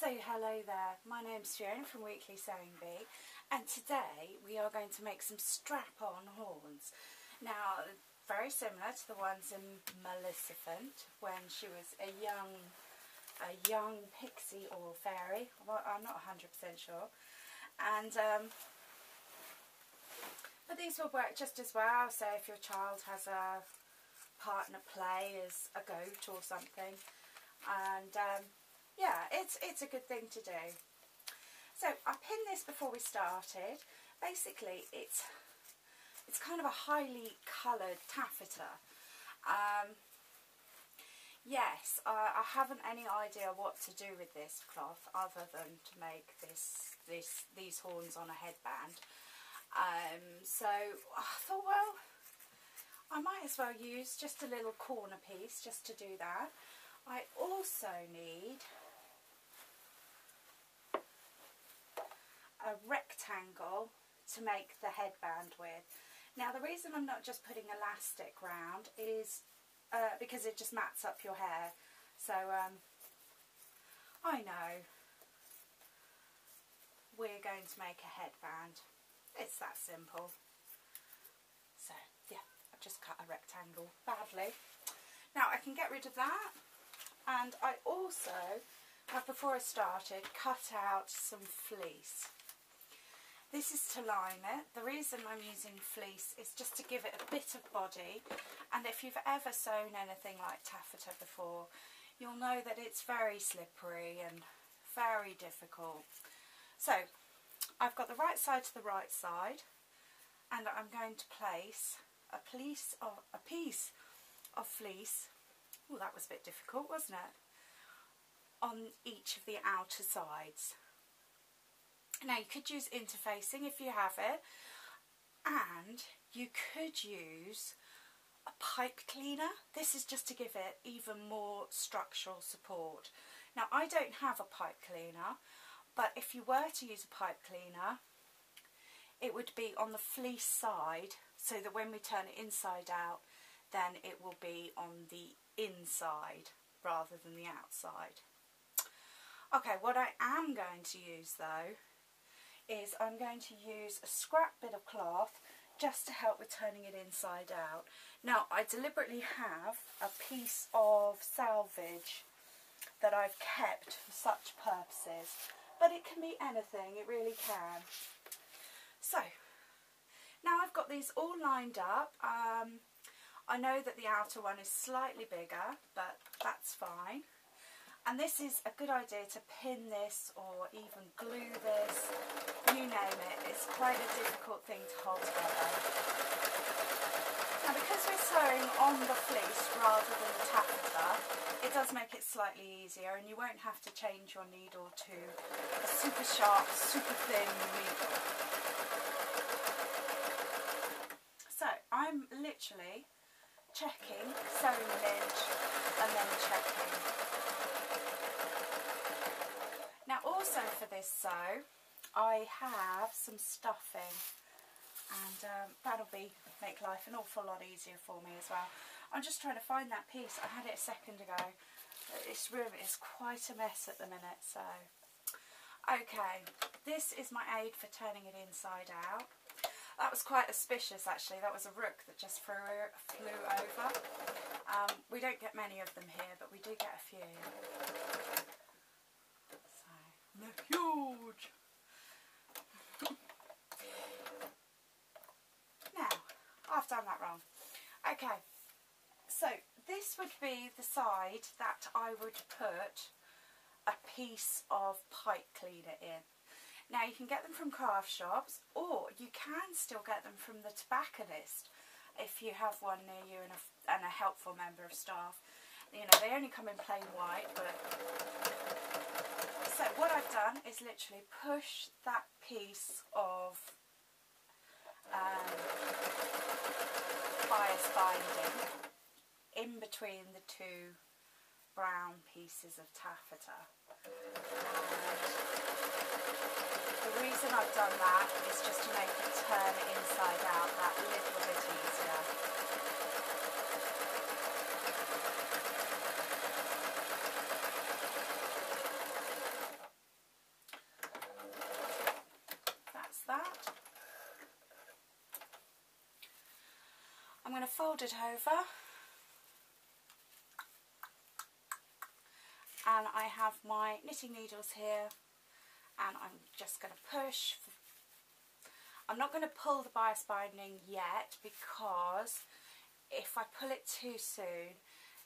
So hello there, my name's Fiona from Weekly Sewing Bee, and today we are going to make some strap-on horns. Now, very similar to the ones in Maleficent when she was a young pixie or fairy. Well, I'm not 100% sure. And but these will work just as well. So if your child has a partner play as a goat or something, and yeah, it's a good thing to do. So I pinned this before we started. Basically, it's kind of a highly coloured taffeta. Yes, I haven't any idea what to do with this cloth other than to make these horns on a headband. So I thought, well, I might as well use just a little corner piece just to do that. I also need a rectangle to make the headband with. Now the reason I'm not just putting elastic round is because it just mats up your hair. So I know we're going to make a headband. It's that simple. So yeah, I've just cut a rectangle badly. Now I can get rid of that, and I also have, before I started, cut out some fleece. This is to line it. The reason I'm using fleece is just to give it a bit of body, and if you've ever sewn anything like taffeta before, you'll know that it's very slippery and very difficult. So I've got the right side to the right side, and I'm going to place a piece of fleece. Oh, that was a bit difficult, wasn't it? On each of the outer sides. Now you could use interfacing if you have it, and you could use a pipe cleaner. This is just to give it even more structural support. Now I don't have a pipe cleaner, but if you were to use a pipe cleaner, it would be on the fleece side, so that when we turn it inside out, then it will be on the inside rather than the outside. Okay, what I am going to use though is I'm going to use a scrap bit of cloth just to help with turning it inside out. Now I deliberately have a piece of salvage that I've kept for such purposes, but it can be anything, it really can. So now I've got these all lined up. I know that the outer one is slightly bigger, but that's fine. And this is a good idea to pin this or even glue this, you name it. It's quite a difficult thing to hold together. And because we're sewing on the fleece rather than the taffeta, it does make it slightly easier, and you won't have to change your needle to a super sharp, super thin needle. So I'm literally checking, sewing an inch, and then checking. Now also for this sew, I have some stuffing, and that'll make life an awful lot easier for me as well. I'm just trying to find that piece. I had it a second ago. This room is quite a mess at the minute, so. Okay, this is my aid for turning it inside out. That was quite auspicious actually. That was a rook that just flew over. We don't get many of them here, but we do get a few. They're huge. Now, I've done that wrong. Okay, so this would be the side that I would put a piece of pipe cleaner in. Now you can get them from craft shops, or you can still get them from the tobacconist if you have one near you and a helpful member of staff. You know, they only come in plain white, but so what I've done is literally push that piece of bias binding in between the two brown pieces of taffeta. And the reason I've done that is just to make it turn inside out that little bit easier. fold it over, and I have my knitting needles here, and I'm just going to push. I'm not going to pull the bias binding yet, because if I pull it too soon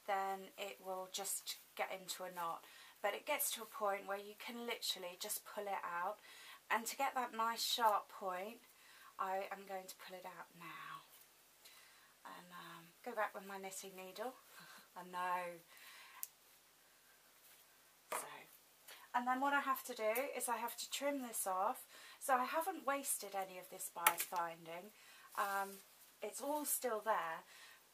then it will just get into a knot. But it gets to a point where you can literally just pull it out, and to get that nice sharp point I am going to pull it out now and go back with my knitting needle. I know. So, and then what I have to do is I have to trim this off. So I haven't wasted any of this bias binding. It's all still there,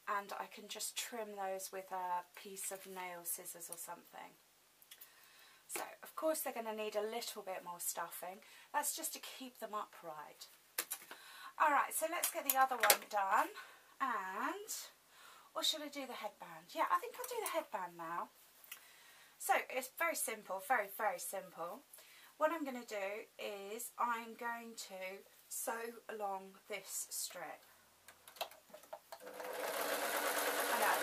and I can just trim those with a piece of nail scissors or something. So of course they're going to need a little bit more stuffing. That's just to keep them upright. Alright, so let's get the other one done. And, or should I do the headband? Yeah, I think I'll do the headband now. So it's very simple, very, very simple. What I'm going to do is I'm going to sew along this strip. I know,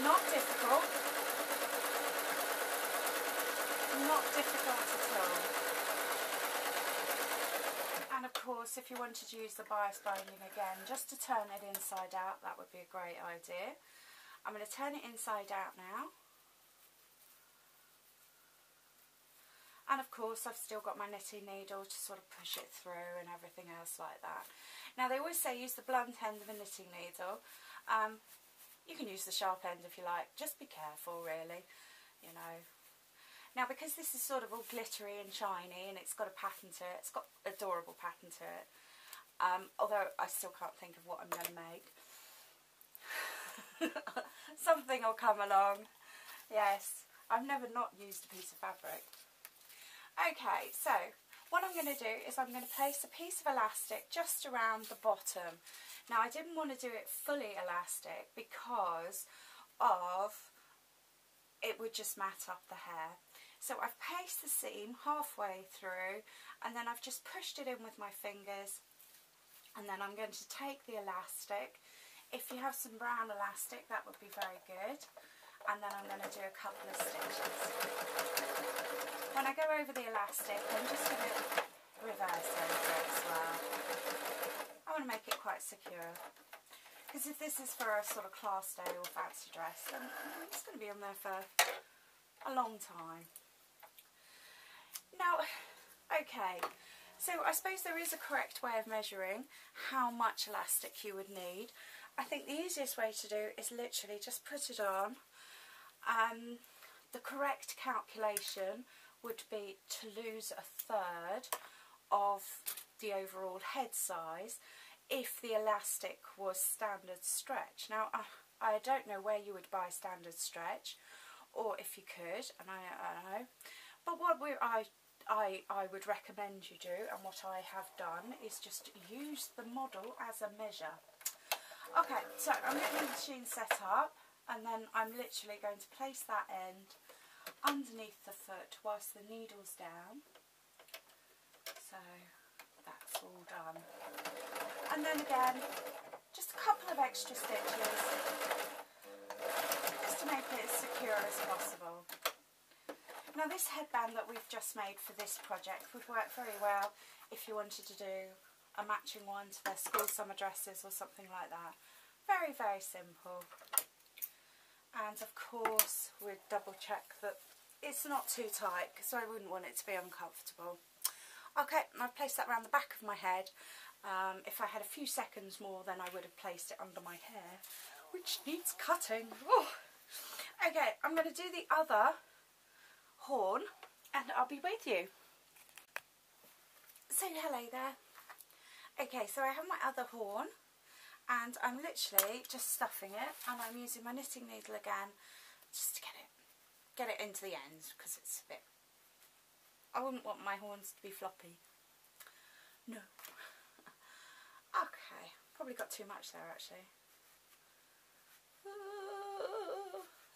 not difficult, not difficult at all. And of course, if you wanted to use the bias binding again, just to turn it inside out, that would be a great idea. I'm going to turn it inside out now. And of course I've still got my knitting needle to sort of push it through and everything else like that. Now they always say use the blunt end of a knitting needle. You can use the sharp end if you like, just be careful really, you know. Now because this is sort of all glittery and shiny and it's got a pattern to it, it's got an adorable pattern to it. Although I still can't think of what I'm going to make. Something will come along. Yes, I've never not used a piece of fabric. Okay, so what I'm going to do is I'm going to place a piece of elastic just around the bottom. Now I didn't want to do it fully elastic because of it would just mat up the hair. So I've placed the seam halfway through, and then I've just pushed it in with my fingers, and then I'm going to take the elastic. If you have some brown elastic, that would be very good. And then I'm going to do a couple of stitches. When I go over the elastic, I'm just going to reverse over it as well. I want to make it quite secure, because if this is for a sort of class day or fancy dress, then it's going to be on there for a long time. Now, okay, so I suppose there is a correct way of measuring how much elastic you would need. I think the easiest way to do is literally just put it on. The correct calculation would be to lose a third of the overall head size if the elastic was standard stretch. Now I don't know where you would buy standard stretch, or if you could, and I don't know, but what I would recommend you do, and what I have done, is just use the model as a measure. Okay, so I'm getting the machine set up, and then I'm literally going to place that end underneath the foot whilst the needle's down. So that's all done. And then again, just a couple of extra stitches just to make it as secure as possible. Now this headband that we've just made for this project would work very well if you wanted to do a matching one to their school summer dresses or something like that. Very, very simple. And of course we'd double check that it's not too tight, because I wouldn't want it to be uncomfortable. Okay, I've placed that around the back of my head. If I had a few seconds more, then I would have placed it under my hair, which needs cutting. Oh. Okay, I'm going to do the other horn and I'll be with you. So hello there. Okay, so I have my other horn, and I'm literally just stuffing it, and I'm using my knitting needle again just to get it into the end, because it's a bit, I wouldn't want my horns to be floppy. No. Okay, probably got too much there actually.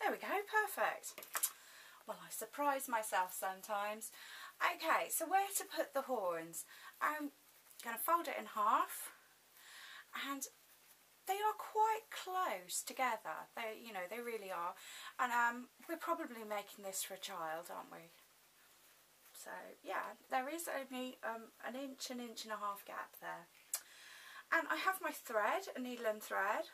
There we go, perfect. Well, I surprise myself sometimes. Okay, so where to put the horns? I'm going to fold it in half, and they are quite close together. They, you know, they really are. And we're probably making this for a child, aren't we? So yeah, there is only an inch and a half gap there. And I have my thread, a needle and thread.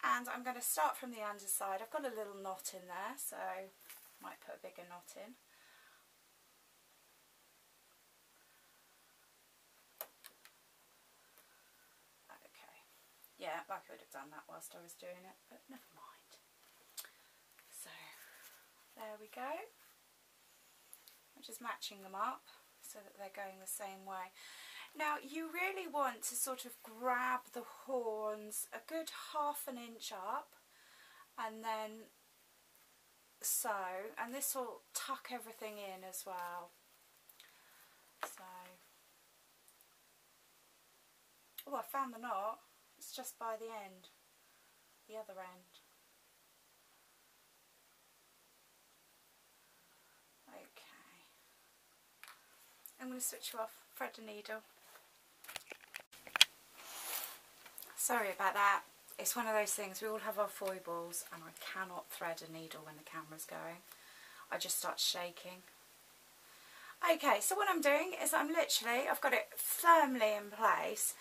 And I'm going to start from the underside. I've got a little knot in there, so I might put a bigger knot in. Okay. Yeah, I could have done that whilst I was doing it, but never mind. So, there we go. I'm just matching them up so that they're going the same way. Now you really want to sort of grab the horns a good ½ an inch up, and then sew, and this will tuck everything in as well. So, oh, I found the knot. It's just by the end, the other end. Okay. I'm going to switch you off, thread a needle. Sorry about that. It's one of those things, we all have our foibles, and I cannot thread a needle when the camera's going. I just start shaking. Okay, so what I'm doing is I've got it firmly in place,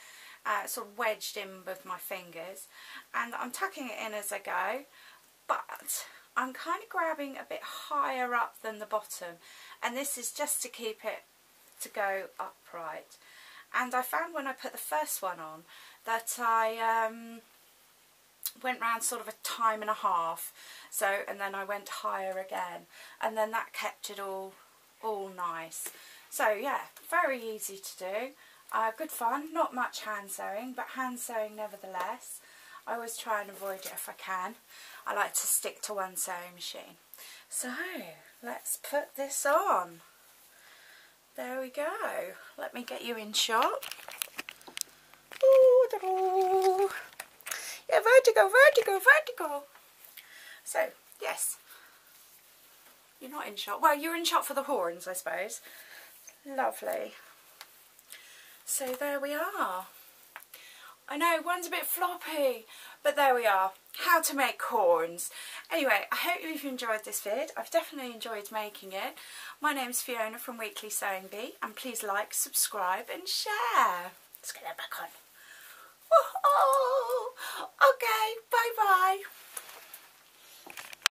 sort of wedged in with my fingers, and I'm tucking it in as I go, but I'm kind of grabbing a bit higher up than the bottom, and this is just to keep it to go upright. And I found when I put the first one on that I went round sort of a time and a half, so, and then I went higher again, and then that kept it all nice. So yeah, very easy to do, good fun, not much hand sewing, but hand sewing nevertheless. I always try and avoid it if I can. I like to stick to one sewing machine. So let's put this on. There we go. Let me get you in shot. Ooh, yeah, vertigo, vertigo, vertigo. So, yes. You're not in shot. Well, you're in shot for the horns, I suppose. Lovely. So there we are. I know, one's a bit floppy, but there we are. How to make horns. Anyway, I hope you've enjoyed this vid. I've definitely enjoyed making it. My name's Fiona from Weekly Sewing Bee, and please like, subscribe and share. Let's get that back on. Oh, okay, bye bye.